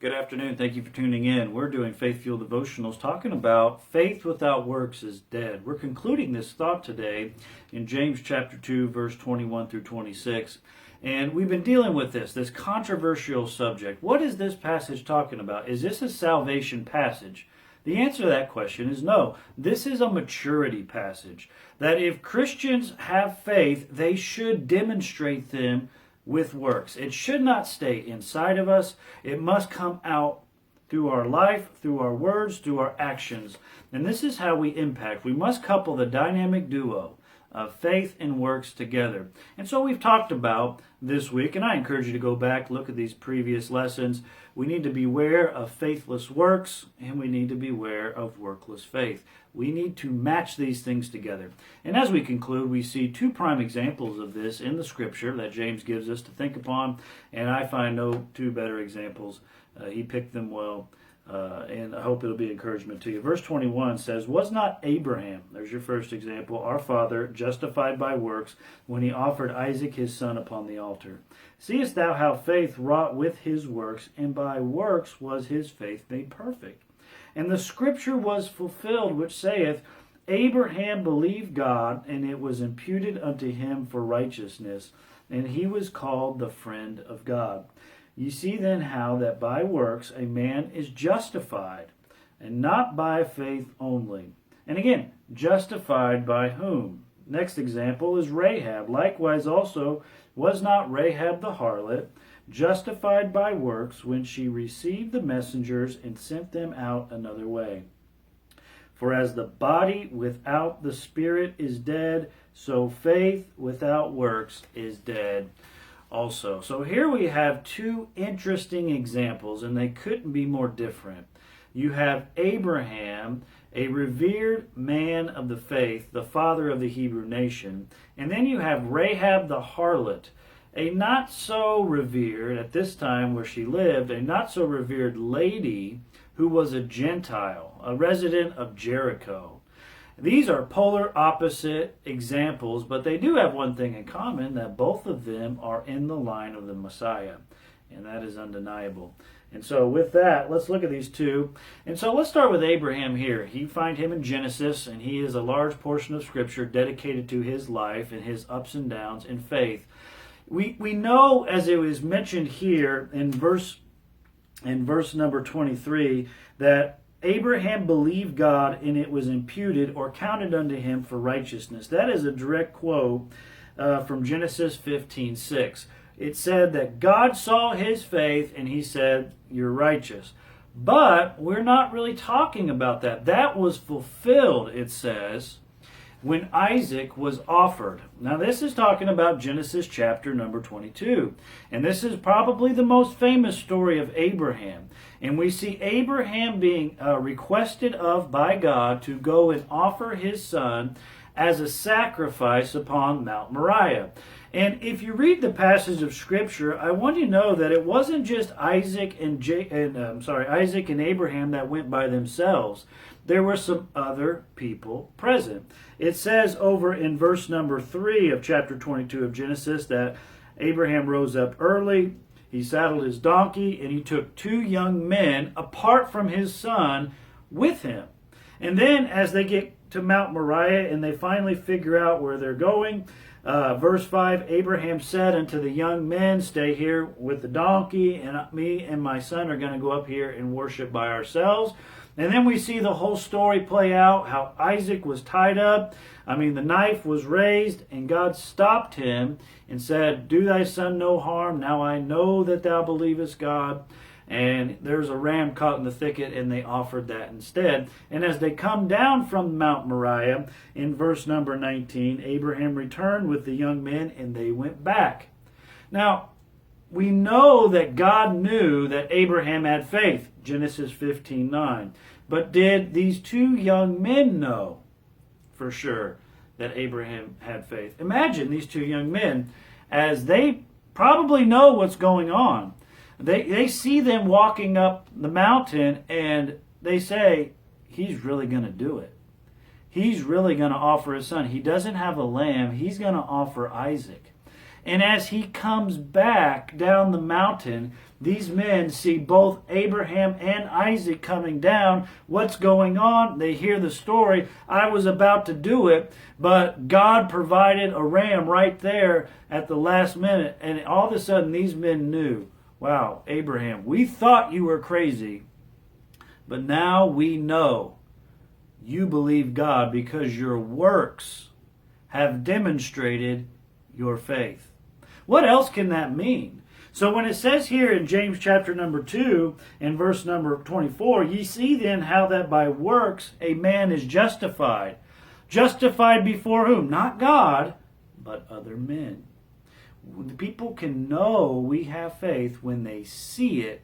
Good afternoon. Thank you for tuning in. We're doing Faith Fueled Devotionals talking about faith without works is dead. We're concluding this thought today in James chapter 2, verse 21 through 26. And we've been dealing with this controversial subject. What is this passage talking about? Is this a salvation passage? The answer to that question is no. This is a maturity passage. That if Christians have faith, they should demonstrate them with works. It should not stay inside of us. It must come out through our life, through our words, through our actions. And this is how we impact. We must couple the dynamic duo of faith and works together. And so we've talked about this week, and I encourage you to go back, look at these previous lessons. We need to beware of faithless works, and we need to beware of workless faith. We need to match these things together. And as we conclude, we see two prime examples of this in the scripture that James gives us to think upon, and I find no two better examples. He picked them well. And I hope it'll be encouragement to you. Verse 21 says, "Was not Abraham," there's your first example, "our father, justified by works when he offered Isaac his son upon the altar? Seest thou how faith wrought with his works, and by works was his faith made perfect? And the scripture was fulfilled, which saith, Abraham believed God, and it was imputed unto him for righteousness, and he was called the friend of God. Ye see then how that by works a man is justified, and not by faith only." And again, justified by whom? Next example is Rahab. "Likewise also was not Rahab the harlot justified by works when she received the messengers and sent them out another way? For as the body without the spirit is dead, so faith without works is dead also." So here we have two interesting examples, and they couldn't be more different. You have Abraham, a revered man of the faith, the father of the Hebrew nation, and then you have Rahab the harlot, a not so revered, at this time where she lived, a not so revered lady who was a Gentile, a resident of Jericho. These are polar opposite examples, but they do have one thing in common, that both of them are in the line of the Messiah, and that is undeniable. And so with that, let's look at these two. And so let's start with Abraham here. You find him in Genesis, and he is a large portion of Scripture dedicated to his life and his ups and downs in faith. We know, as it was mentioned here in verse number 23, that Abraham believed God, and it was imputed or counted unto him for righteousness. That is a direct quote from Genesis 15:6. It said that God saw his faith, and he said, "You're righteous." But we're not really talking about that. That was fulfilled, it says, when Isaac was offered. Now this is talking about Genesis chapter number 22. And this is probably the most famous story of Abraham. And we see Abraham being requested of by God to go and offer his son as a sacrifice upon Mount Moriah. And if you read the passage of Scripture, I want you to know that it wasn't just Isaac and Abraham that went by themselves. There were some other people present. It says over in verse number 3 of chapter 22 of Genesis that Abraham rose up early, he saddled his donkey, and he took two young men apart from his son with him. And then as they get to Mount Moriah and they finally figure out where they're going, verse 5, Abraham said unto the young men, "Stay here with the donkey, and me and my son are going to go up here and worship by ourselves." And then we see the whole story play out, how Isaac was tied up. The knife was raised, and God stopped him and said, "Do thy son no harm. Now I know that thou believest God." And there's a ram caught in the thicket, and they offered that instead. And as they come down from Mount Moriah, in verse number 19, Abraham returned with the young men, and they went back. Now, we know that God knew that Abraham had faith, Genesis 15:9. But did these two young men know for sure that Abraham had faith? Imagine these two young men, as they probably know what's going on. They see them walking up the mountain, and they say, "He's really going to do it. He's really going to offer his son. He doesn't have a lamb. He's going to offer Isaac." And as he comes back down the mountain, these men see both Abraham and Isaac coming down. What's going on? They hear the story. I was about to do it, but God provided a ram right there at the last minute. And all of a sudden, these men knew, wow, Abraham, we thought you were crazy, but now we know you believe God because your works have demonstrated your faith. What else can that mean? So when it says here in James chapter number 2 and verse number 24, ye see then how that by works a man is justified. Justified before whom? Not God, but other men. The people can know we have faith when they see it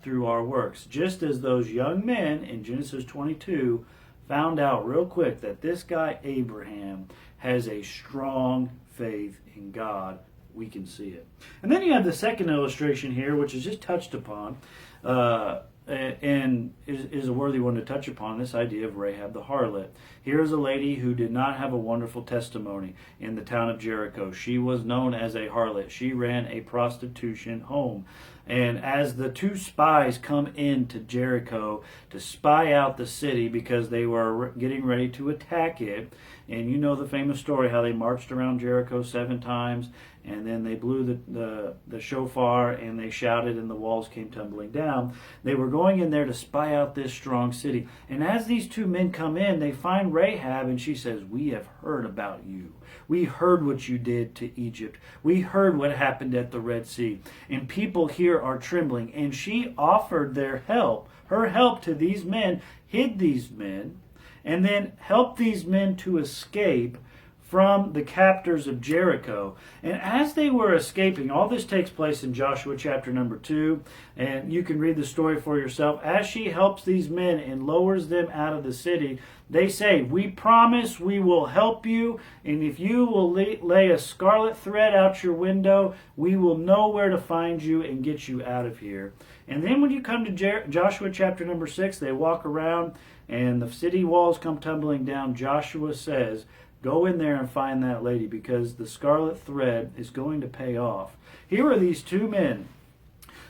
through our works. Just as those young men in Genesis 22 found out real quick that this guy Abraham has a strong faith in God. We can see it. And then you have the second illustration here, which is just touched upon, and is a worthy one to touch upon, this idea of Rahab the harlot. Here is a lady who did not have a wonderful testimony in the town of Jericho. She was known as a harlot. She ran a prostitution home. And as the two spies come into Jericho to spy out the city because they were getting ready to attack it, and you know the famous story how they marched around Jericho 7 times, and then they blew the shofar and they shouted and the walls came tumbling down. They were going in there to spy out this strong city. And as these two men come in, they find Rahab and she says, we have heard about you. We heard what you did to Egypt. We heard what happened at the Red Sea. And people here are trembling. And she offered their help, her help to these men, hid these men, and then helped these men to escape from the captors of Jericho. And as they were escaping, all this takes place in Joshua chapter number 2, and you can read the story for yourself. As she helps these men and lowers them out of the city, they say, we promise we will help you, and if you will lay a scarlet thread out your window, we will know where to find you and get you out of here. And then when you come to Joshua chapter number 6, they walk around and the city walls come tumbling down. Joshua says, go in there and find that lady because the scarlet thread is going to pay off. Here are these two men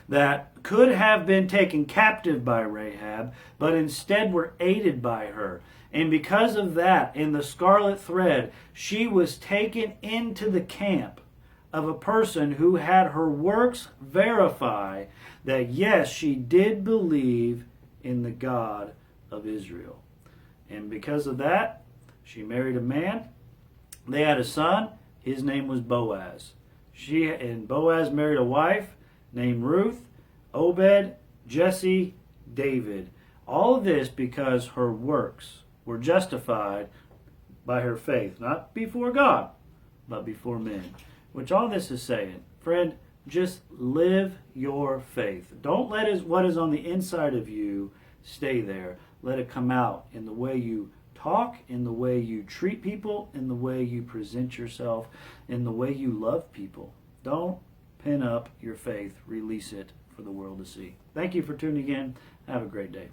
that could have been taken captive by Rahab, but instead were aided by her. And because of that, in the scarlet thread, she was taken into the camp of a person who had her works verify that, yes, she did believe in the God of Israel. And because of that, she married a man. They had a son. His name was Boaz. Boaz married a wife named Ruth, Obed, Jesse, David. All of this because her works were justified by her faith, not before God, but before men. Which all this is saying, friend, just live your faith. Don't let what is on the inside of you stay there. Let it come out in the way you talk, in the way you treat people, in the way you present yourself, in the way you love people. Don't pin up your faith. Release it for the world to see. Thank you for tuning in. Have a great day.